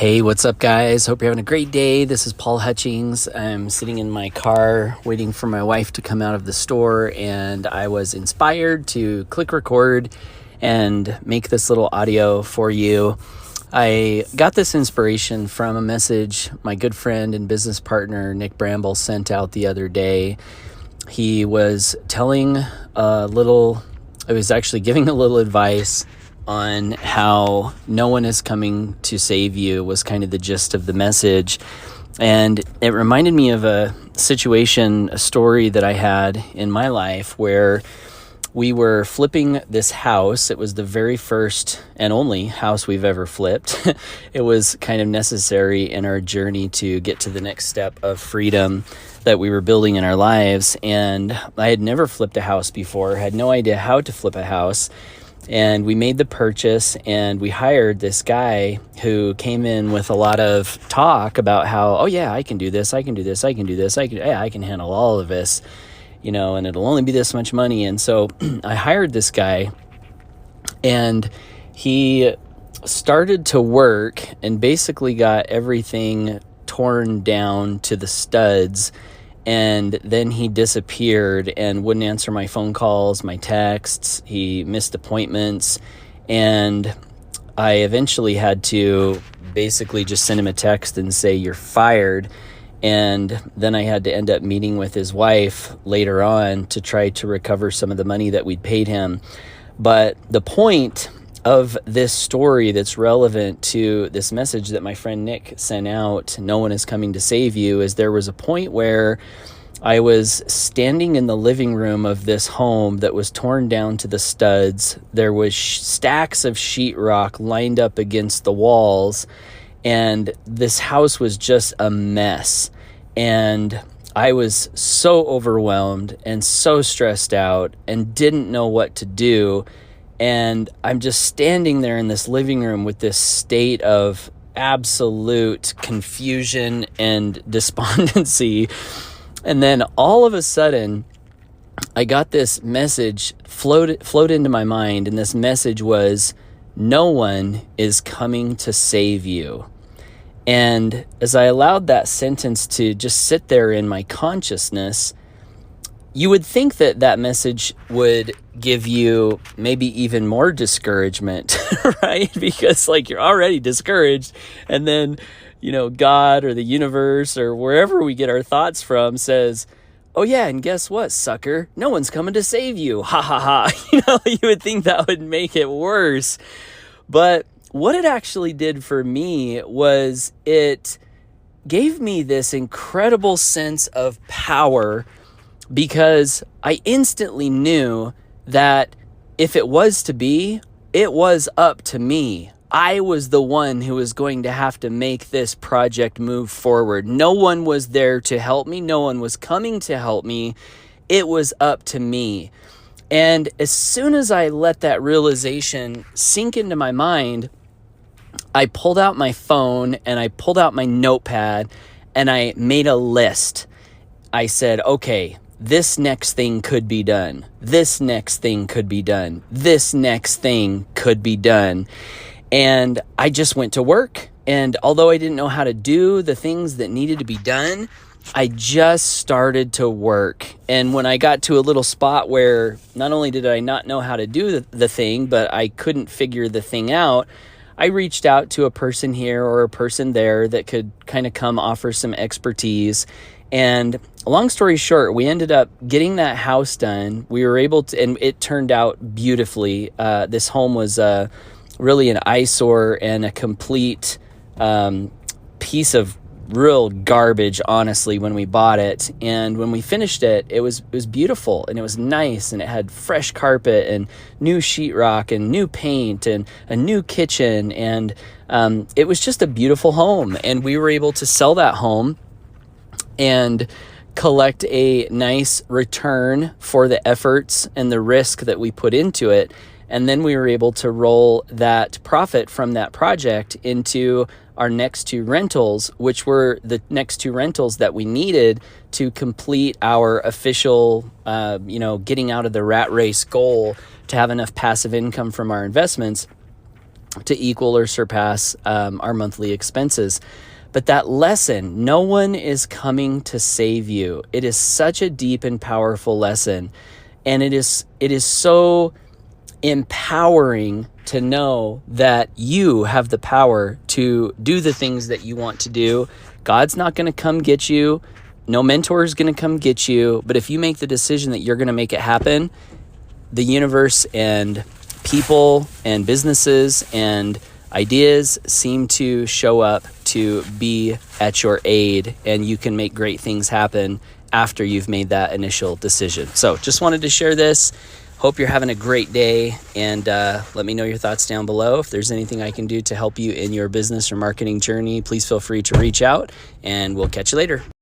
Hey, what's up, guys? Hope you're having a great day. This is Paul Hutchings. I'm sitting in my car waiting for my wife to come out of the store, and I was inspired to click record and make this little audio for you. I got this inspiration from a message my good friend and business partner, Nick Bramble, sent out the other day. He was telling I was actually giving a little advice on how no one is coming to save you was kind of the gist of the message. And it reminded me of a story that I had in my life where we were flipping this house. It was the very first and only house we've ever flipped. It was kind of necessary in our journey to get to the next step of freedom that we were building in our lives. And I had never flipped a house before, had no idea how to flip a house. And we made the purchase, and we hired this guy who came in with a lot of talk about how, oh yeah, I can do this, I can handle all of this, and it'll only be this much money. And so I hired this guy, and he started to work and basically got everything torn down to the studs. And then he disappeared and wouldn't answer my phone calls, my texts. He missed appointments. And I eventually had to basically just send him a text and say, "You're fired." And then I had to end up meeting with his wife later on to try to recover some of the money that we'd paid him. But the point of this story that's relevant to this message that my friend Nick sent out, "No one is coming to save you," is there was a point where I was standing in the living room of this home that was torn down to the studs. There was stacks of sheetrock lined up against the walls, and this house was just a mess. And I was so overwhelmed and so stressed out and didn't know what to do. And I'm just standing there in this living room with this state of absolute confusion and despondency. And then all of a sudden, I got this message float into my mind. And this message was, "No one is coming to save you." And as I allowed that sentence to just sit there in my consciousness, you would think that that message would give you maybe even more discouragement, right? Because you're already discouraged, and then, God or the universe or wherever we get our thoughts from says, "Oh yeah, and guess what, sucker? No one's coming to save you. Ha ha ha." You would think that would make it worse. But what it actually did for me was it gave me this incredible sense of power, because I instantly knew that if it was to be, it was up to me. I was the one who was going to have to make this project move forward. No one was there to help me. No one was coming to help me. It was up to me. And as soon as I let that realization sink into my mind, I pulled out my phone and I pulled out my notepad and I made a list. I said, okay, this next thing could be done. This next thing could be done. This next thing could be done. And I just went to work. And although I didn't know how to do the things that needed to be done, I just started to work. And when I got to a little spot where not only did I not know how to do the thing, but I couldn't figure the thing out, I reached out to a person here or a person there that could kind of come offer some expertise. And long story short, we ended up getting that house done. We were able to, and it turned out beautifully. This home was really an eyesore and a complete piece of real garbage, honestly, when we bought it. And when we finished it, it was beautiful and it was nice, and it had fresh carpet and new sheetrock and new paint and a new kitchen. And it was just a beautiful home. And we were able to sell that home and collect a nice return for the efforts and the risk that we put into it. And then we were able to roll that profit from that project into our next two rentals, which were the next two rentals that we needed to complete our official, getting out of the rat race goal to have enough passive income from our investments. to equal or surpass our monthly expenses. But that lesson, no one is coming to save you. It is such a deep and powerful lesson. And it is so empowering to know that you have the power to do the things that you want to do. God's not going to come get you. No mentor is going to come get you. But if you make the decision that you're going to make it happen, the universe and people and businesses and ideas seem to show up to be at your aid, and you can make great things happen after you've made that initial decision. So just wanted to share this. Hope you're having a great day, and let me know your thoughts down below. If there's anything I can do to help you in your business or marketing journey, please feel free to reach out, and we'll catch you later.